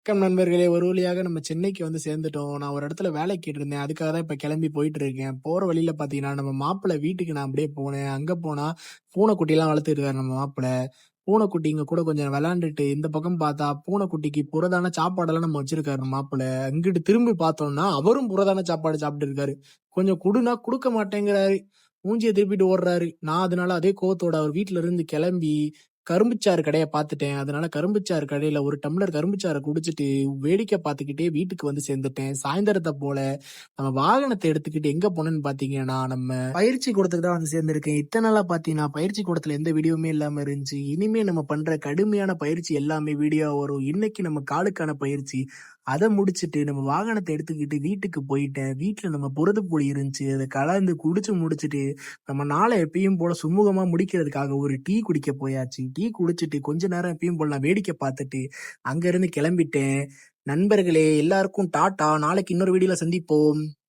வணக்கம் நண்பர்களே! ஒரு வழியாக நம்ம சென்னைக்கு வந்து சேர்ந்துட்டோம். நான் ஒரு இடத்துல வேலை கேட்டிருந்தேன். அதுக்காக தான் இப்ப கிளம்பி போயிட்டு இருக்கேன். போற வழியில பார்த்தீங்கன்னா, நம்ம மாப்பிள வீட்டுக்கு நான் அப்படியே போனேன். அங்க போனா பூனைக்குட்டிலாம் வளர்த்துட்டு இருக்காரு நம்ம மாப்பிள. பூனைக்குட்டிங்க கூட கொஞ்சம் விளையாண்டுட்டு, இந்த பக்கம் பார்த்தா பூனைக்குட்டிக்கு புரதான சாப்பாடெல்லாம் நம்ம வச்சிருக்காரு நம்ம மாப்பிள. அங்கிட்டு திரும்பி பார்த்தோம்னா, அவரும் புரதான சாப்பாடு சாப்பிட்டு இருக்காரு. கொஞ்சம் குடுனா குடுக்க மாட்டேங்கிறாரு. மூஞ்சிய திருப்பிட்டு ஓடுறாரு. நான் அதனால அதே கோவத்தோட அவர் வீட்ல இருந்து கிளம்பி கரும்புச்சாறு கடைய பார்த்துட்டேன். அதனால கரும்புச்சாறு கடையில 1 டம்ளர் கரும்புச்சாற குடிச்சிட்டு, வேடிக்கை பார்த்துக்கிட்டே வீட்டுக்கு வந்து சேர்ந்துட்டேன். சாயந்தரத்த போல நம்ம வாகனத்த எடுத்துக்கிட்டு எங்க போனேன்னு பார்த்தீங்கன்னா, நம்ம பயிற்சி கூடத்துக்கு தான் வந்து சேர்ந்திருக்கேன். இத்தன நாளா பார்த்தீங்கன்னா, பயிற்சி கூடத்துல எந்த வீடியோவுமே இல்லாம இருந்துச்சு. இனிமே நம்ம பண்ற கடுமையான பயிற்சி எல்லாமே வீடியோவா வரும். இன்னைக்கு நம்ம காலுக்கான பயிற்சி. அத முடிச்சுட்டு நம்ம வாகனத்த எடுத்துக்கிட்டு வீட்டுக்கு போயிட்டேன். வீட்ல நம்ம புரதப்பொடி இருந்துச்சு. அத கலந்து குடிச்சு முடிச்சுட்டு, நம்ம நாள எப்பயும் போல சுமூகமா முடிக்கிறதுக்காக ஒரு டீ குடிக்க போயாச்சு. டீ குடிச்சிட்டு கொஞ்ச நேரம் எப்பயும் போல நான் வேடிக்கை பார்த்துட்டு, அங்க இருந்து கிளம்பிட்டேன். நண்பர்களே எல்லாருக்கும் டாட்டா. நாளைக்கு இன்னொரு வீடியோல சந்திப்போம்.